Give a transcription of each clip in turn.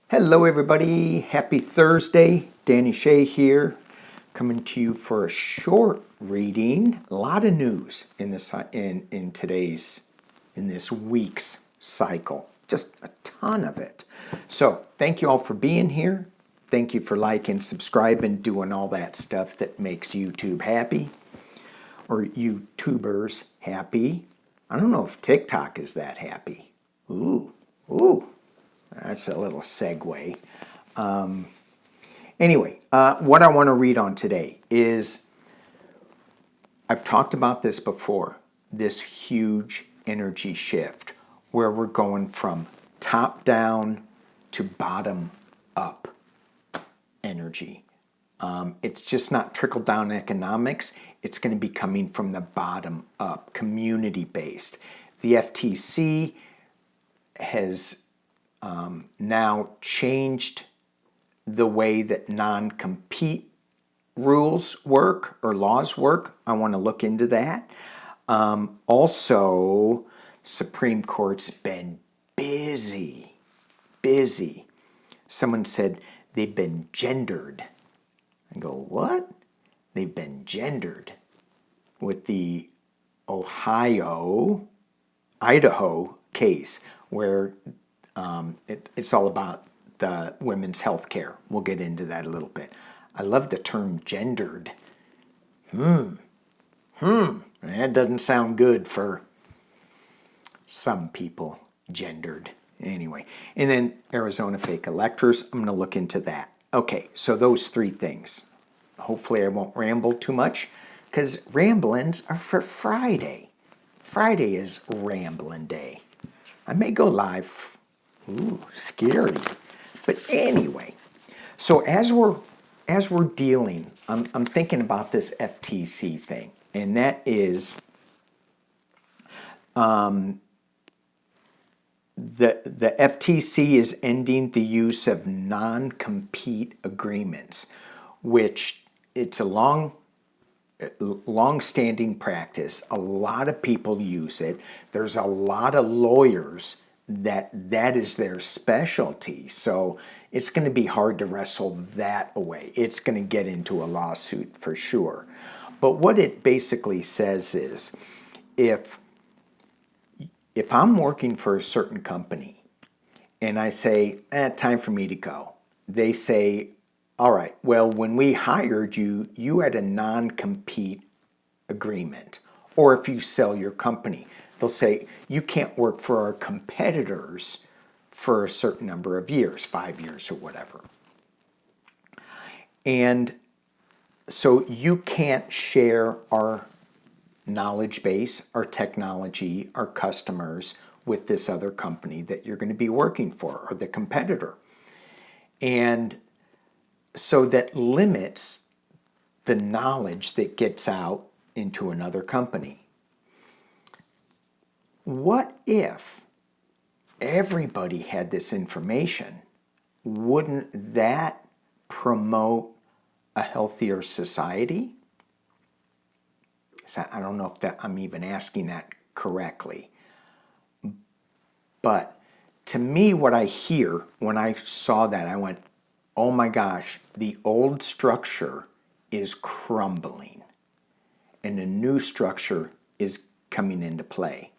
Hello everybody, happy Thursday. Danny Shay here, coming to you for a short reading. A lot of news in this in this week's cycle. Just a ton of it. So thank you all for being here. Thank you for liking, subscribing, doing all that stuff that makes YouTube happy. Or YouTubers happy. I don't know if TikTok is that happy. Ooh. That's a little segue. Anyway, what I want to read on today is, I've talked about this before, this huge energy shift where we're going from top down to bottom up energy. It's just not trickle down economics. It's going to be coming from the bottom up, community based. The FTC has now changed the way that non-compete rules work or laws work. I want to look into that. Also, Supreme Court's been busy. Someone said they've been gendered. I go, what? They've been gendered with the Idaho case where it's all about the women's health care. We'll get into that a little bit. I love the term gendered. That doesn't sound good for some people, gendered. Anyway, and then Arizona fake electors, I'm going to look into that. Okay, so those three things. Hopefully I won't ramble too much, because ramblings are for Friday. Friday is rambling day. I may go live. Ooh, scary. But anyway, so as we're dealing, I'm thinking about this FTC thing, and that is the FTC is ending the use of non-compete agreements, which it's a long-standing practice. A lot of people use it. There's a lot of lawyers that is their specialty. So it's going to be hard to wrestle that away. It's going to get into a lawsuit for sure. But what it basically says is, if I'm working for a certain company and I say, time for me to go, they say, all right, well, when we hired you, you had a non-compete agreement. Or if you sell your company, they'll say, you can't work for our competitors for a certain number of years, 5 years or whatever. And so you can't share our knowledge base, our technology, our customers with this other company that you're going to be working for, or the competitor. And so that limits the knowledge that gets out into another company. What if everybody had this information? Wouldn't that promote a healthier society? So I don't know if I'm even asking that correctly. But to me, what I hear when I saw that, I went, oh my gosh, the old structure is crumbling and a new structure is coming into play.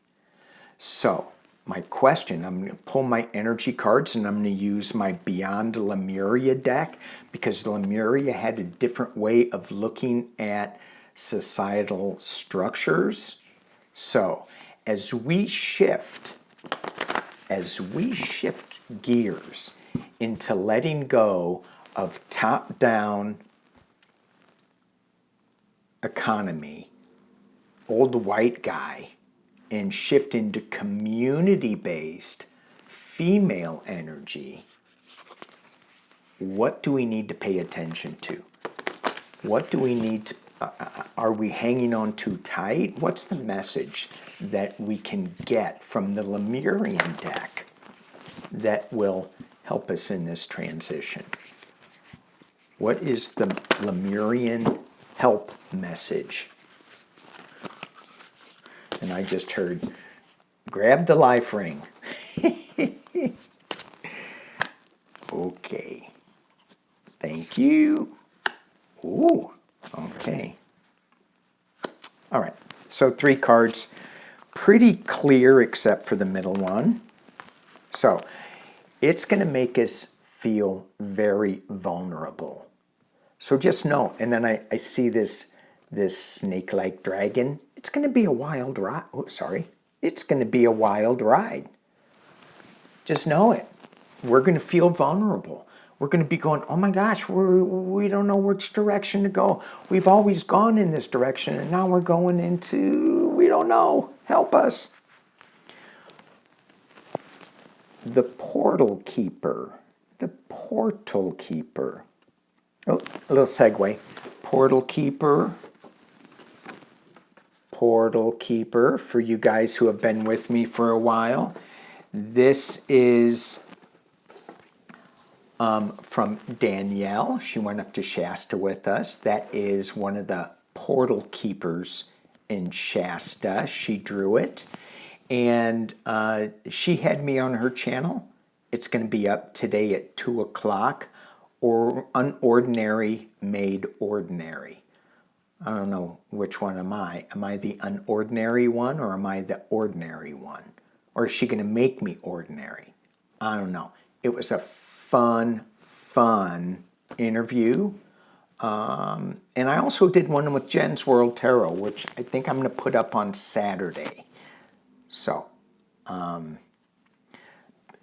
So my question, I'm going to pull my energy cards and I'm going to use my Beyond Lemuria deck, because Lemuria had a different way of looking at societal structures. So as we shift gears into letting go of top-down economy, old white guy, and shift into community-based female energy, what do we need to pay attention to? What do we need to, are we hanging on too tight? What's the message that we can get from the Lemurian deck that will help us in this transition? What is the Lemurian help message? And I just heard, grab the life ring. Thank you. Ooh, okay. All right, so 3 cards. Pretty clear except for the middle one. So it's going to make us feel very vulnerable. So just know, and then I see this snake-like dragon. It's going to be a wild ride. Oh, sorry. It's going to be a wild ride. Just know it. We're going to feel vulnerable. We're going to be going, oh my gosh, we don't know which direction to go. We've always gone in this direction, and now we're going into, we don't know. Help us. The portal keeper. The portal keeper. Oh, a little segue. Portal keeper. Portal keeper, for you guys who have been with me for a while. This is from Danielle. She went up to Shasta with us. That is one of the portal keepers in Shasta. She drew it. And she had me on her channel. It's going to be up today at 2 o'clock. Or Unordinary Made Ordinary. I don't know which one am I. Am I the unordinary one or am I the ordinary one? Or is she going to make me ordinary? I don't know. It was a fun interview. And I also did one with Jen's World Tarot, which I think I'm going to put up on Saturday. So,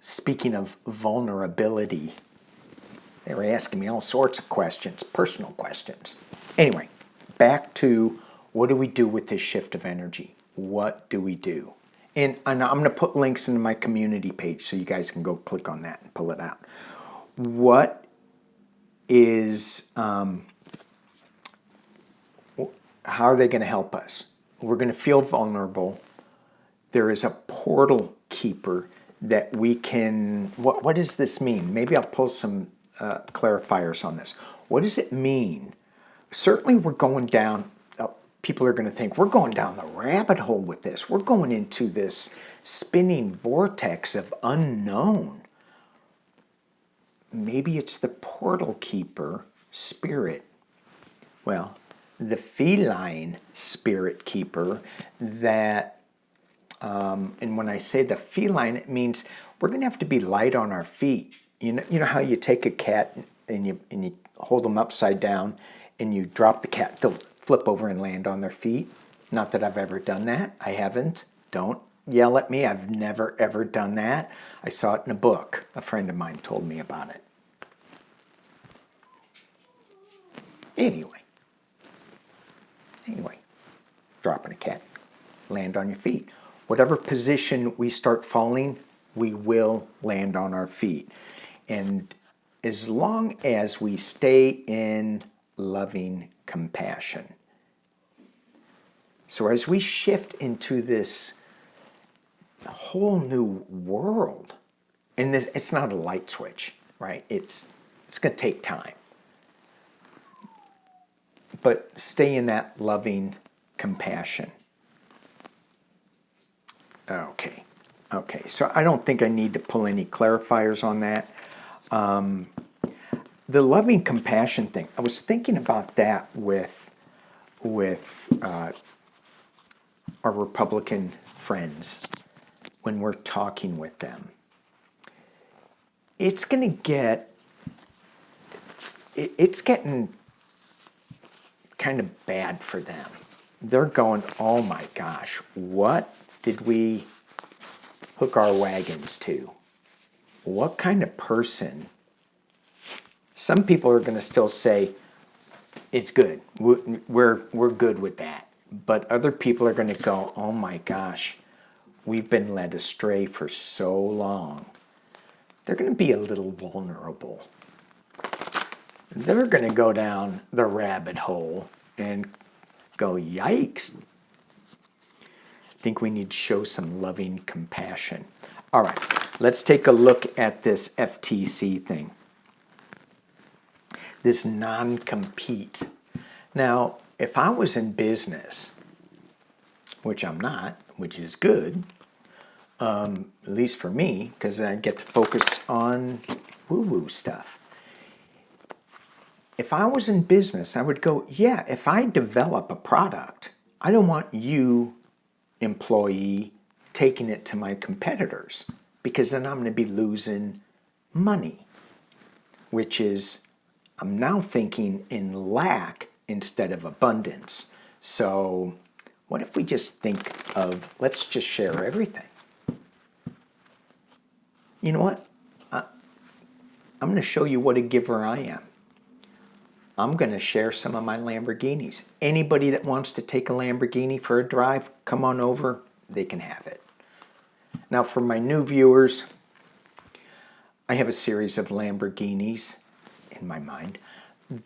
speaking of vulnerability, they were asking me all sorts of questions, personal questions. Anyway, back to what do we do with this shift of energy? What do we do? And I'm going to put links into my community page so you guys can go click on that and pull it out. What is, how are they going to help us? We're going to feel vulnerable. There is a portal keeper that we can, what does this mean? Maybe I'll pull some clarifiers on this. What does it mean? Certainly we're going down, people are going to think, we're going down the rabbit hole with this. We're going into this spinning vortex of unknown. Maybe it's the portal keeper spirit. Well, the feline spirit keeper that, and when I say the feline, it means we're going to have to be light on our feet. You know how you take a cat and you hold them upside down and you drop the cat, they'll flip over and land on their feet? Not that I've ever done that. I haven't. Don't yell at me. I've never, ever done that. I saw it in a book. A friend of mine told me about it. Anyway, dropping a cat, land on your feet. Whatever position we start falling, we will land on our feet. And as long as we stay in loving compassion. So as we shift into this whole new world, and this, it's not a light switch, right? It's going to take time. But stay in that loving compassion. Okay, so I don't think I need to pull any clarifiers on that. The loving compassion thing, I was thinking about that with our Republican friends when we're talking with them. It's going to get, it's getting kind of bad for them. They're going, oh my gosh, what did we hook our wagons to? What kind of person? Some people are going to still say, it's good. We're good with that. But other people are going to go, oh my gosh, we've been led astray for so long. They're going to be a little vulnerable. They're going to go down the rabbit hole and go, yikes. I think we need to show some loving compassion. All right, let's take a look at this FTC thing. This non-compete. Now, if I was in business, which I'm not, which is good, at least for me, because I get to focus on woo-woo stuff. if I was in business, I would go, yeah, if I develop a product, I don't want you, employee, taking it to my competitors, because then I'm going to be losing money, which is, I'm now thinking in lack instead of abundance. So what if we just think of, let's just share everything. You know what? I'm going to show you what a giver I am. I'm going to share some of my Lamborghinis. Anybody that wants to take a Lamborghini for a drive, come on over, they can have it. Now for my new viewers, I have a series of Lamborghinis in my mind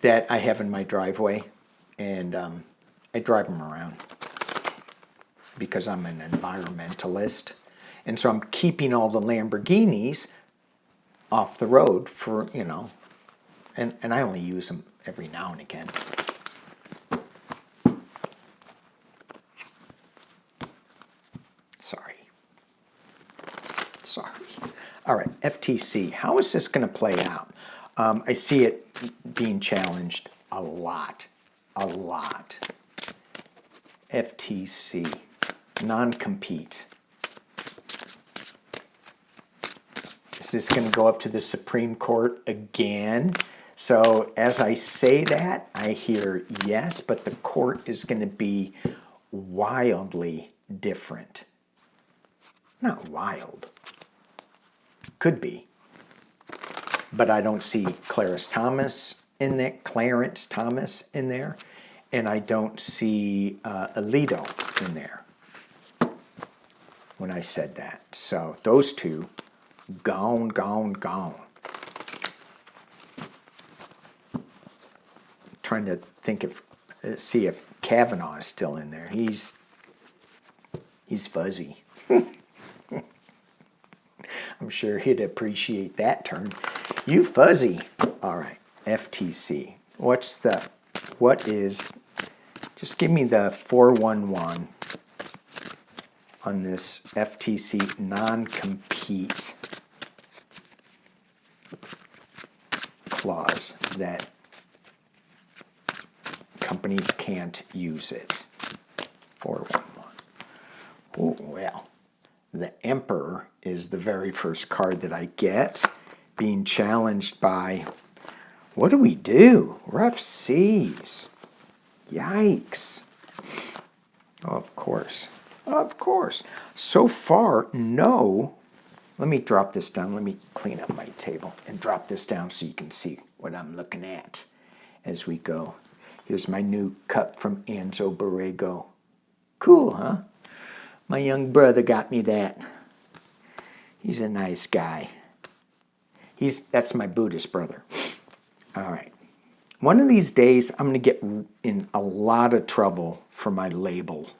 that I have in my driveway, and I drive them around because I'm an environmentalist. And so I'm keeping all the Lamborghinis off the road for, you know, and I only use them every now and again. Sorry. All right, FTC. How is this going to play out? I see it being challenged a lot. FTC, non-compete. Is this going to go up to the Supreme Court again? So as I say that, I hear yes, but the court is going to be wildly different. Not wild. Could be. But I don't see Clarence Thomas in there, and I don't see Alito in there when I said that. So those two, gone. Trying to think of, see if Kavanaugh is still in there. He's fuzzy. I'm sure he'd appreciate that term. You fuzzy. All right, FTC. Just give me the 411 on this FTC non-compete clause that companies can't use it. 411. Oh, well. The Emperor is the very first card that I get, being challenged by, what do we do? Rough seas. Yikes. Oh, of course. So far, no. Let me drop this down. Let me clean up my table and drop this down so you can see what I'm looking at as we go. Here's my new cup from Anzo Borrego. Cool, huh? My young brother got me that. He's a nice guy. That's my Buddhist brother. All right. One of these days, I'm going to get in a lot of trouble for my labeling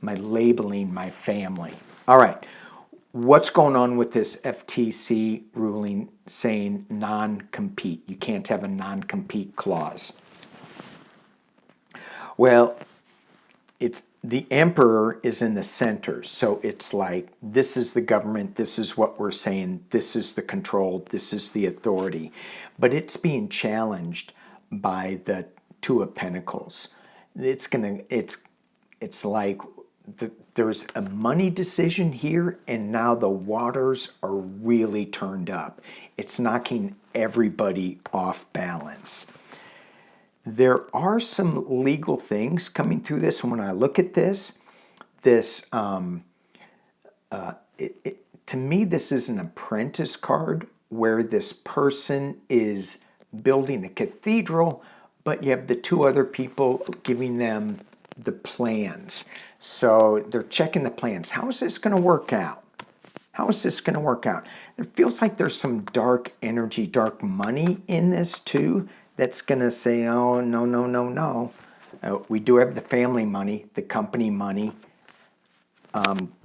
my family. All right. What's going on with this FTC ruling saying non-compete? You can't have a non-compete clause. Well, the Emperor is in the center, so it's like, this is the government, this is what we're saying, this is the control, this is the authority. But it's being challenged by the Two of Pentacles. It's like there's a money decision here, and now the waters are really turned up. It's knocking everybody off balance. There are some legal things coming through this. When I look at this, to me, this is an apprentice card where this person is building a cathedral, but you have the two other people giving them the plans. So they're checking the plans. How is this going to work out? It feels like there's some dark energy, dark money in this too. That's going to say, oh, no. We do have the family money, the company money.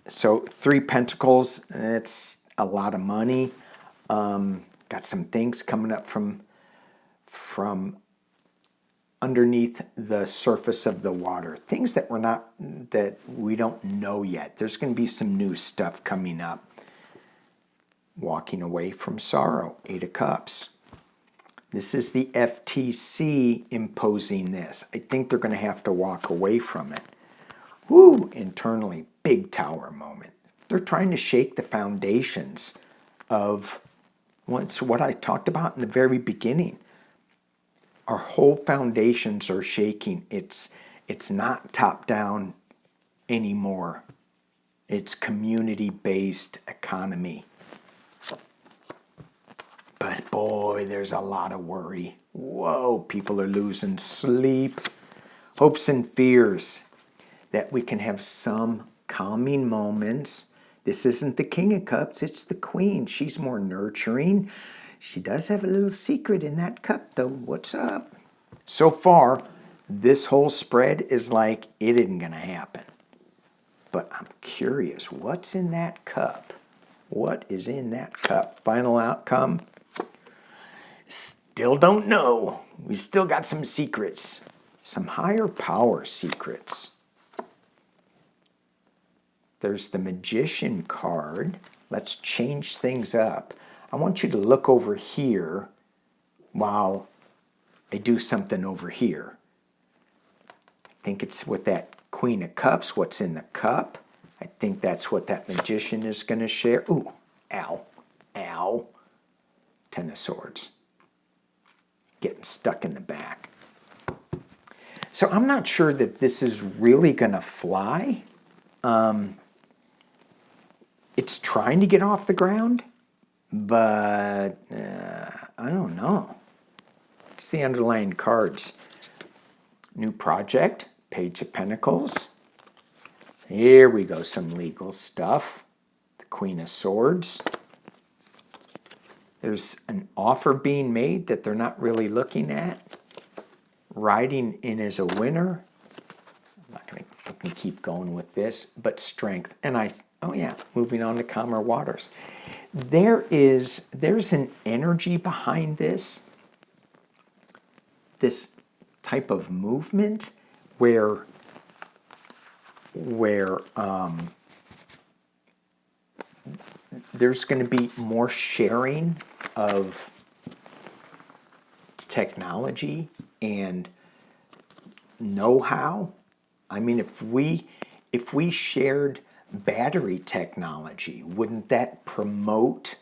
So 3 Pentacles, it's a lot of money. Got some things coming up from underneath the surface of the water. Things that we don't know yet. There's going to be some new stuff coming up. Walking away from sorrow, 8 of Cups. This is the FTC imposing this. I think they're going to have to walk away from it. Woo, internally, big tower moment. They're trying to shake the foundations of what I talked about in the very beginning. Our whole foundations are shaking. It's not top down anymore. It's community-based economy. But boy, there's a lot of worry. Whoa, people are losing sleep. Hopes and fears that we can have some calming moments. This isn't the King of Cups, it's the Queen. She's more nurturing. She does have a little secret in that cup, though. What's up? So far, this whole spread is like it isn't going to happen. But I'm curious, what's in that cup? What is in that cup? Final outcome? Still don't know. We still got some secrets. Some higher power secrets. There's the Magician card. Let's change things up. I want you to look over here while I do something over here. I think it's with that Queen of Cups, what's in the cup. I think that's what that Magician is going to share. Ooh, ow, ow. Ten of Swords. Getting stuck in the back. So I'm not sure that this is really going to fly. It's trying to get off the ground, but I don't know. It's the underlying cards. New project, Page of Pentacles. Here we go, some legal stuff. The Queen of Swords. There's an offer being made that they're not really looking at. Riding in as a winner. I'm not going to keep going with this, but strength. And oh yeah, moving on to calmer waters. There's an energy behind this type of movement where there's going to be more sharing of technology and know-how. I mean, if we shared battery technology, wouldn't that promote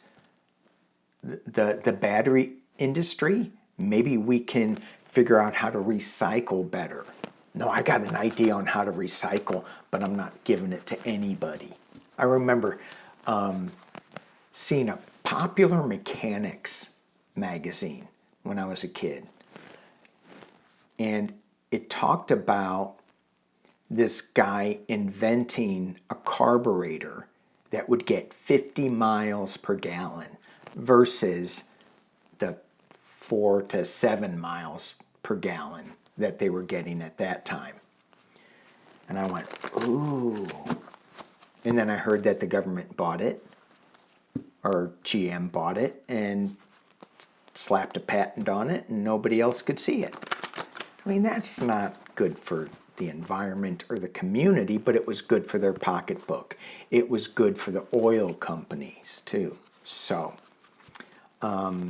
the battery industry? Maybe we can figure out how to recycle better. No, I got an idea on how to recycle, but I'm not giving it to anybody. I remember seeing a Popular Mechanics magazine when I was a kid. And it talked about this guy inventing a carburetor that would get 50 miles per gallon versus the 4 to 7 miles per gallon that they were getting at that time. And I went, ooh. And then I heard that the government bought it, or GM bought it, and slapped a patent on it, and nobody else could see it. I mean, that's not good for the environment or the community, but it was good for their pocketbook. It was good for the oil companies, too. So I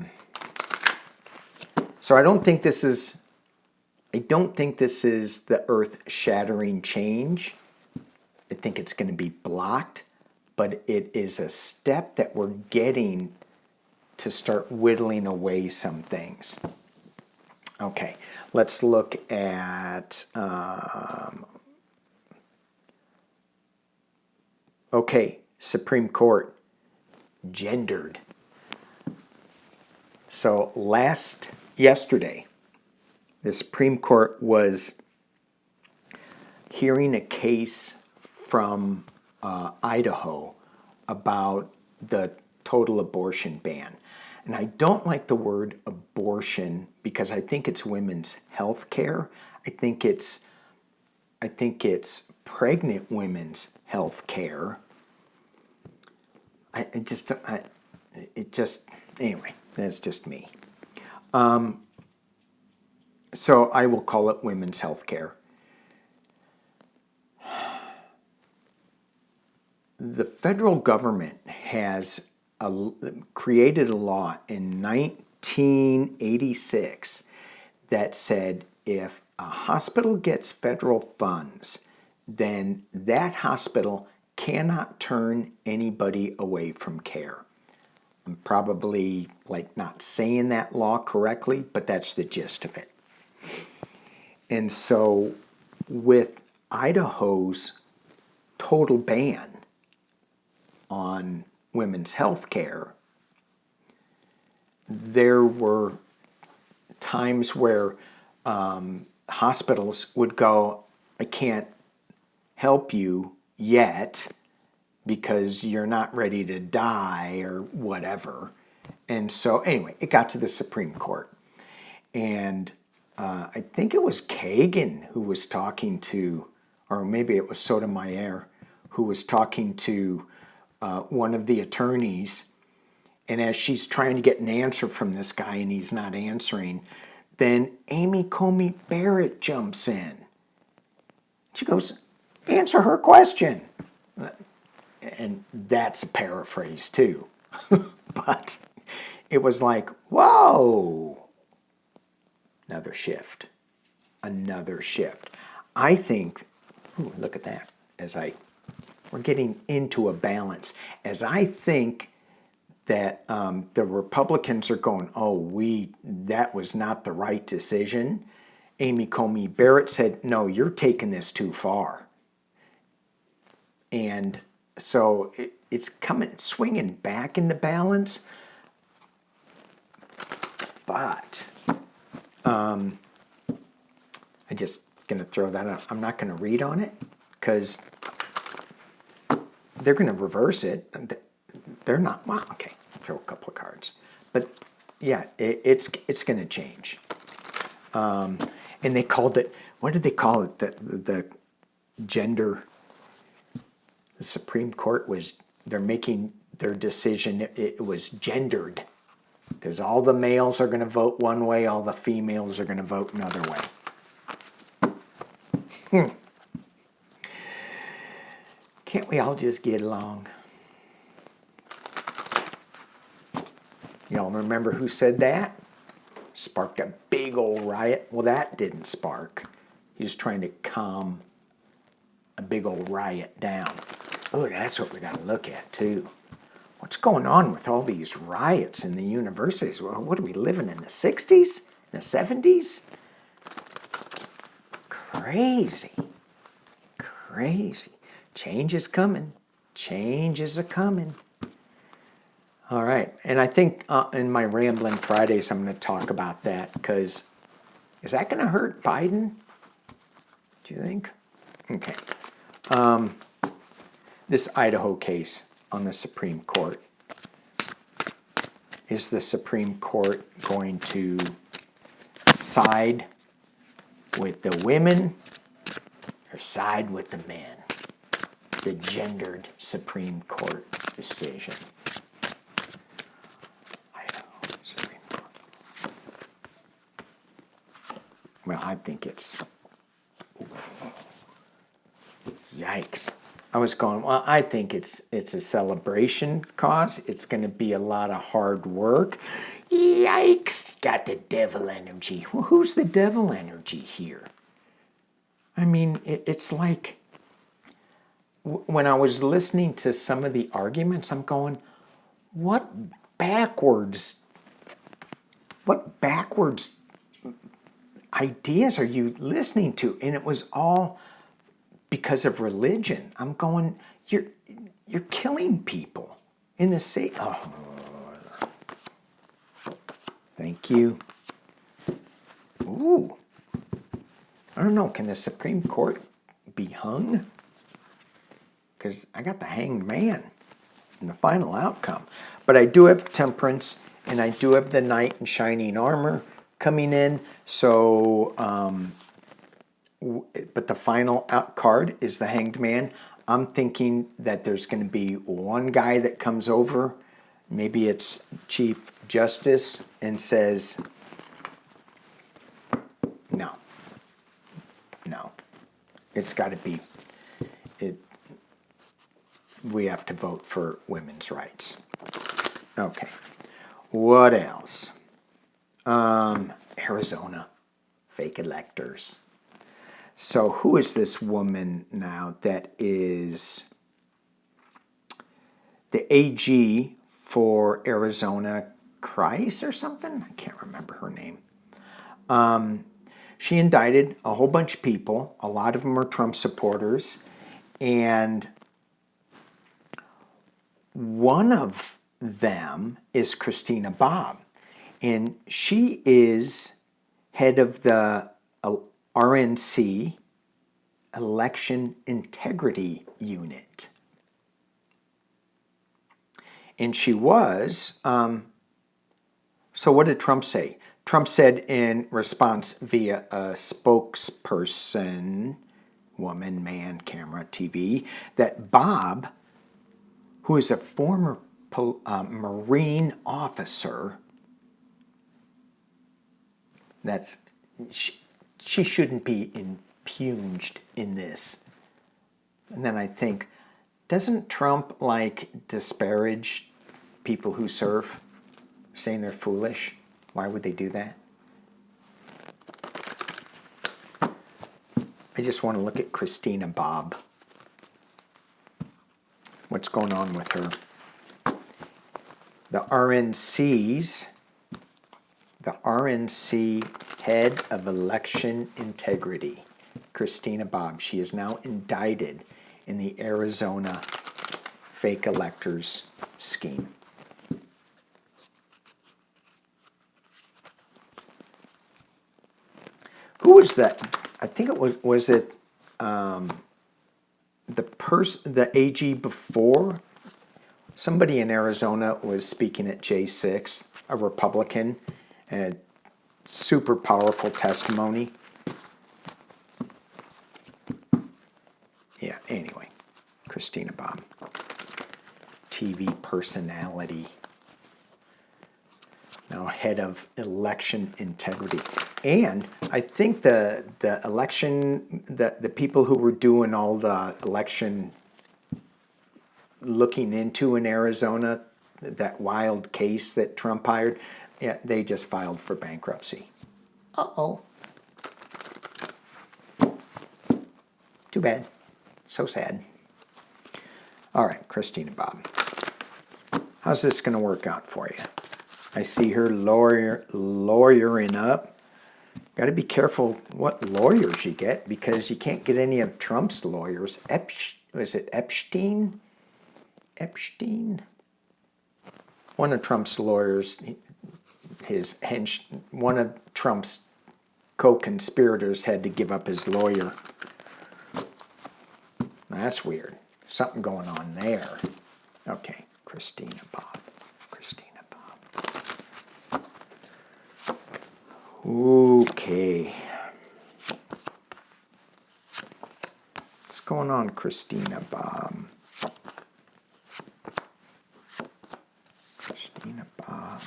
don't think this is the earth-shattering change. I think it's going to be blocked, but it is a step that we're getting to start whittling away some things. Okay, let's look at, Supreme Court, gendered. So yesterday, the Supreme Court was hearing a case from Idaho about the total abortion ban. And I don't like the word abortion because I think it's women's health care. I think it's pregnant women's health care. Anyway, that's just me. So I will call it women's health care. The federal government has created a law in 19 1986 that said if a hospital gets federal funds, then that hospital cannot turn anybody away from care. I'm probably not saying that law correctly, but that's the gist of it. And so with Idaho's total ban on women's health care, there were times where hospitals would go, I can't help you yet because you're not ready to die or whatever. And so anyway, it got to the Supreme Court. And I think it was Kagan who was talking to, or maybe it was Sotomayor, who was talking to one of the attorneys. And as she's trying to get an answer from this guy and he's not answering, then Amy Coney Barrett jumps in. She goes, answer her question. And that's a paraphrase too. But it was like, whoa. Another shift. Another shift. I think, ooh, look at that. We're getting into a balance. As I think that the Republicans are going, that was not the right decision. Amy Coney Barrett said, no, you're taking this too far. And so it's swinging back into balance. But I'm just going to throw that out. I'm not going to read on it because they're going to reverse it. They're not. Well, okay, throw a couple of cards. But yeah, it's going to change. And they called it, what did they call it? The gender. The Supreme Court they're making their decision, it was gendered. Because all the males are going to vote one way, all the females are going to vote another way. Can't we all just get along? Y'all remember who said that? Sparked a big old riot. Well, that didn't spark. He was trying to calm a big old riot down. Oh, that's what we got to look at, too. What's going on with all these riots in the universities? Well, what are we living in, the 60s? The 70s? Crazy. Crazy. Change is coming. Changes are coming. All right. And I think in my Rambling Fridays, I'm going to talk about that because is that going to hurt Biden? Do you think? Okay. This Idaho case on the Supreme Court. Is the Supreme Court going to side with the women or side with the men? The gendered Supreme Court decision. Idaho Supreme Court. Well, I think it's... Yikes. I was going, well, I think it's a celebration cause. It's going to be a lot of hard work. Yikes. Got the devil energy. Well, who's the devil energy here? I mean, it's like when I was listening to some of the arguments, I'm going, what backwards ideas are you listening to? And it was all because of religion. I'm going, you're killing people in the same. Oh, thank you. Ooh, I don't know. Can the Supreme Court be hung? Because I got the Hanged Man in the final outcome. But I do have Temperance, and I do have the Knight in Shining Armor coming in. So, but the final out card is the Hanged Man. I'm thinking that there's going to be one guy that comes over, maybe it's Chief Justice, and says, no, it's got to be, we have to vote for women's rights. Okay, what else? Arizona, fake electors. So who is this woman now that is the AG for Arizona, Kreis or something? I can't remember her name. She indicted a whole bunch of people. A lot of them are Trump supporters. And one of them is Christina Bobb. And she is head of the RNC Election Integrity Unit. And she was, so what did Trump say? Trump said in response via a spokesperson, woman, man, camera, TV, that Bobb, who is a former Marine officer, she shouldn't be impugned in this. And then I think, doesn't Trump disparage people who serve, saying they're foolish? Why would they do that? I just want to look at Christina Bobb. What's going on with her? The RNC head of election integrity, Christina Bobb. She is now indicted in the Arizona fake electors scheme. Who was that? I think it was it the AG before? Somebody in Arizona was speaking at J6, a Republican, and super powerful testimony. Yeah, anyway, Christina Bobb, TV personality, now head of election integrity. And I think the election, the people who were doing all the election looking into in Arizona, that wild case that Trump hired, yeah, they just filed for bankruptcy. Uh-oh. Too bad. So sad. All right, Christina Bobb. How's this going to work out for you? I see her lawyering up. Got to be careful what lawyers you get, because you can't get any of Trump's lawyers. Was it Epstein? Epstein? One of Trump's lawyers, one of Trump's co-conspirators had to give up his lawyer. That's weird. Something going on there. Okay, Christina Bobb. Christina Bobb. Okay. What's going on, Christina Bobb? Christina Bobb.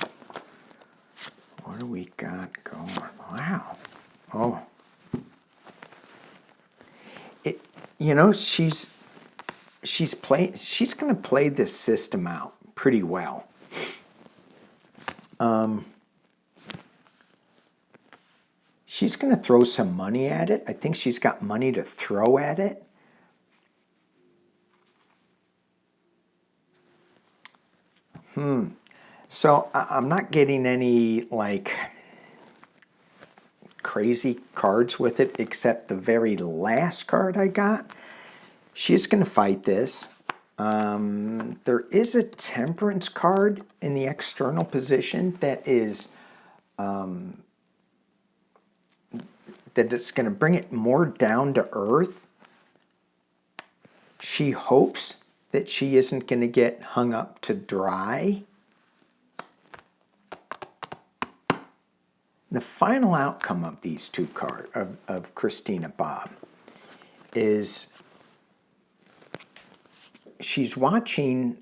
What do we got going? Wow. Oh. She's going to play this system out pretty well. She's going to throw some money at it. I think she's got money to throw at it. So I'm not getting any crazy cards with it, except the very last card I got. She's going to fight this. There is a temperance card in the external position that is that it's going to bring it more down to earth. She hopes that she isn't going to get hung up to dry. The final outcome of these two cards, of Christina Bobb, is she's watching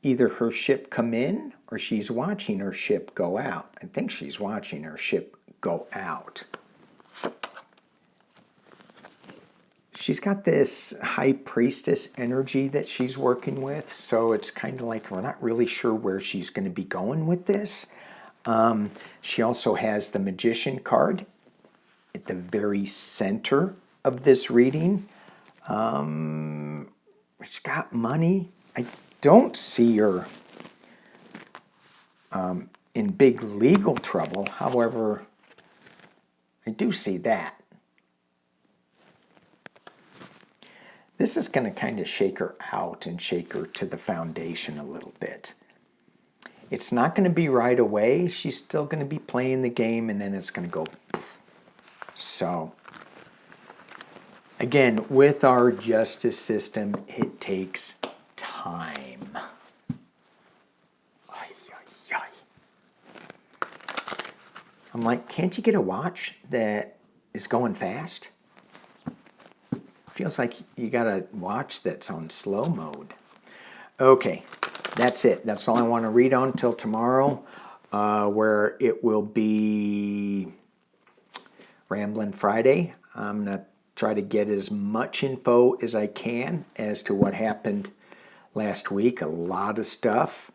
either her ship come in or she's watching her ship go out. I think she's watching her ship go out. She's got this high priestess energy that she's working with, so it's kind of like we're not really sure where she's going to be going with this. She also has the Magician card at the very center of this reading. She's got money. I don't see her in big legal trouble. However, I do see that. This is going to kind of shake her out and shake her to the foundation a little bit. It's not going to be right away. She's still going to be playing the game, and then it's going to go. So, again, with our justice system, it takes time. I'm like, can't you get a watch that is going fast? Feels like you got a watch that's on slow mode. Okay, that's it. That's all I want to read on till tomorrow, where it will be Ramblin' Friday. I'm going to try to get as much info as I can as to what happened last week. A lot of stuff.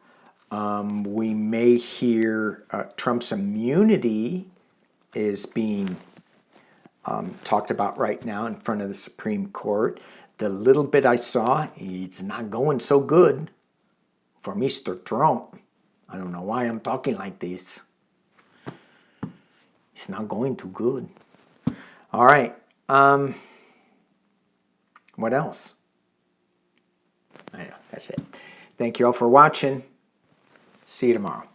We may hear Trump's immunity is being talked about right now in front of the Supreme Court. The little bit I saw, it's not going so good for Mr. Trump. I don't know why I'm talking like this. It's not going too good. All right. What else? I know, that's it. Thank you all for watching. See you tomorrow.